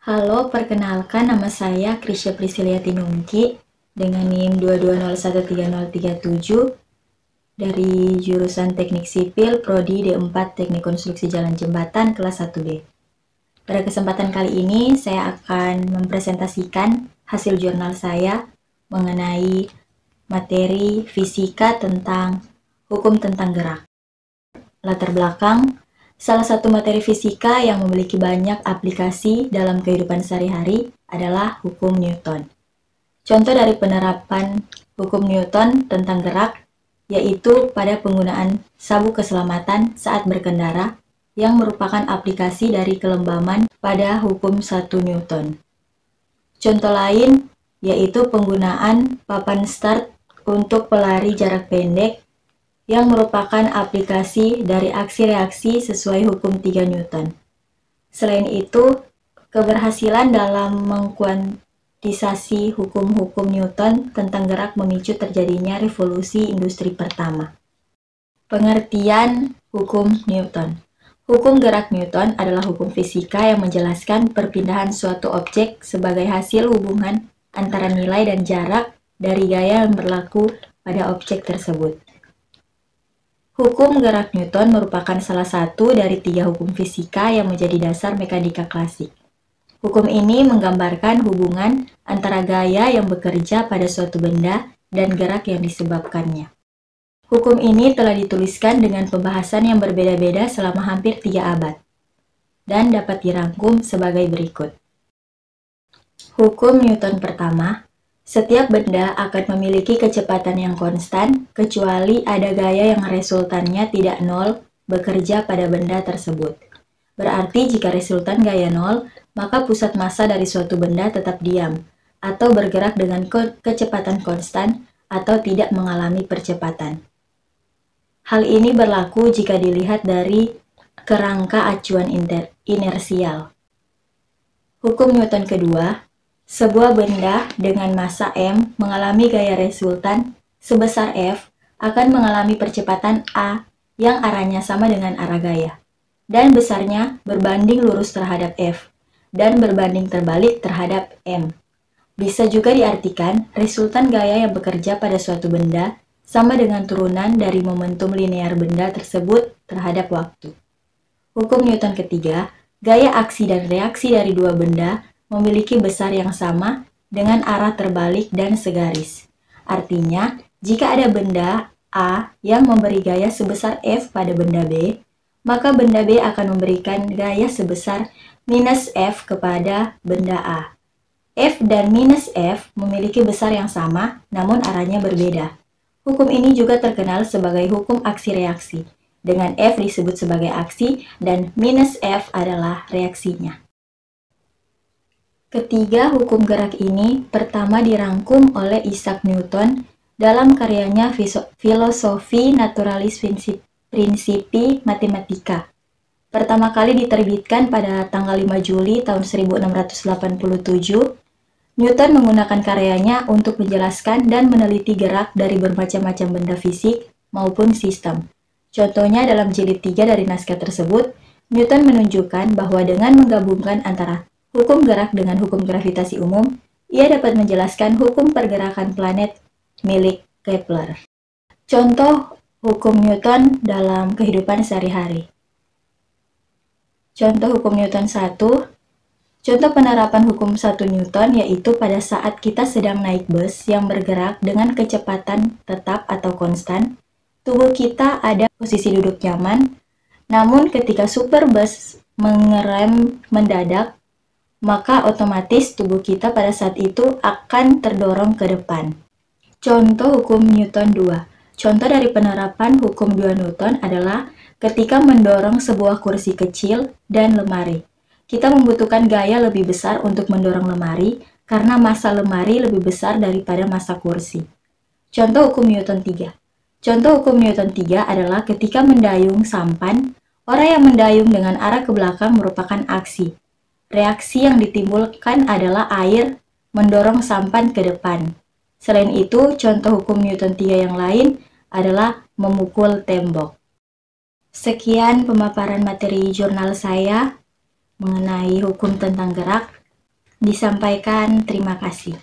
Halo, perkenalkan nama saya Krisya Priscilia Tinungki dengan NIM 2201337 dari jurusan Teknik Sipil Prodi D4 Teknik Konstruksi Jalan Jembatan kelas 1D. Pada kesempatan kali ini saya akan mempresentasikan hasil jurnal saya mengenai materi fisika tentang hukum tentang gerak. Latar belakang, salah satu materi fisika yang memiliki banyak aplikasi dalam kehidupan sehari-hari adalah hukum Newton. Contoh dari penerapan hukum Newton tentang gerak yaitu pada penggunaan sabuk keselamatan saat berkendara yang merupakan aplikasi dari kelembaman pada hukum 1 Newton. Contoh lain yaitu penggunaan papan start untuk pelari jarak pendek yang merupakan aplikasi dari aksi reaksi sesuai hukum 3 Newton. Selain itu, keberhasilan dalam mengkuantisasi hukum-hukum Newton tentang gerak memicu terjadinya revolusi industri pertama. Pengertian hukum Newton. Hukum gerak Newton adalah hukum fisika yang menjelaskan perpindahan suatu objek sebagai hasil hubungan antara nilai dan jarak dari gaya yang berlaku pada objek tersebut. Hukum gerak Newton merupakan salah satu dari 3 hukum fisika yang menjadi dasar mekanika klasik. Hukum ini menggambarkan hubungan antara gaya yang bekerja pada suatu benda dan gerak yang disebabkannya. Hukum ini telah dituliskan dengan pembahasan yang berbeda-beda selama hampir 3 abad dan dapat dirangkum sebagai berikut. Hukum Newton pertama, setiap benda akan memiliki kecepatan yang konstan, kecuali ada gaya yang resultannya tidak nol bekerja pada benda tersebut. Berarti jika resultan gaya nol, maka pusat massa dari suatu benda tetap diam, atau bergerak dengan kecepatan konstan, atau tidak mengalami percepatan. Hal ini berlaku jika dilihat dari kerangka acuan inersial. Hukum Newton kedua, sebuah benda dengan massa M mengalami gaya resultan sebesar F akan mengalami percepatan A yang arahnya sama dengan arah gaya, dan besarnya berbanding lurus terhadap F, dan berbanding terbalik terhadap M. Bisa juga diartikan resultan gaya yang bekerja pada suatu benda sama dengan turunan dari momentum linear benda tersebut terhadap waktu. Hukum Newton ketiga, gaya aksi dan reaksi dari dua benda memiliki besar yang sama dengan arah terbalik dan segaris. Artinya, jika ada benda A yang memberi gaya sebesar F pada benda B, maka benda B akan memberikan gaya sebesar minus F kepada benda A. F dan minus F memiliki besar yang sama, namun arahnya berbeda. Hukum ini juga terkenal sebagai hukum aksi-reaksi, dengan F disebut sebagai aksi dan minus F adalah reaksinya. Ketiga hukum gerak ini pertama dirangkum oleh Isaac Newton dalam karyanya Filosofi Naturalis Principii Mathematica. Pertama kali diterbitkan pada tanggal 5 Juli tahun 1687. Newton menggunakan karyanya untuk menjelaskan dan meneliti gerak dari bermacam-macam benda fisik maupun sistem. Contohnya dalam jilid 3 dari naskah tersebut, Newton menunjukkan bahwa dengan menggabungkan antara hukum gerak dengan hukum gravitasi umum, ia dapat menjelaskan hukum pergerakan planet milik Kepler. Contoh hukum Newton dalam kehidupan sehari-hari. Contoh hukum Newton 1. Contoh penerapan hukum 1 Newton yaitu pada saat kita sedang naik bus yang bergerak dengan kecepatan tetap atau konstan, tubuh kita ada posisi duduk nyaman, namun ketika super bus mengerem mendadak, maka otomatis tubuh kita pada saat itu akan terdorong ke depan. Contoh hukum Newton 2. Contoh dari penerapan hukum 2 Newton adalah ketika mendorong sebuah kursi kecil dan lemari. Kita membutuhkan gaya lebih besar untuk mendorong lemari karena massa lemari lebih besar daripada massa kursi. Contoh hukum Newton 3. Contoh hukum Newton 3 adalah ketika mendayung sampan, orang yang mendayung dengan arah ke belakang merupakan aksi. Reaksi yang ditimbulkan adalah air mendorong sampan ke depan. Selain itu, contoh hukum Newton 3 yang lain adalah memukul tembok. Sekian pemaparan materi jurnal saya mengenai hukum tentang gerak. disampaikan terima kasih.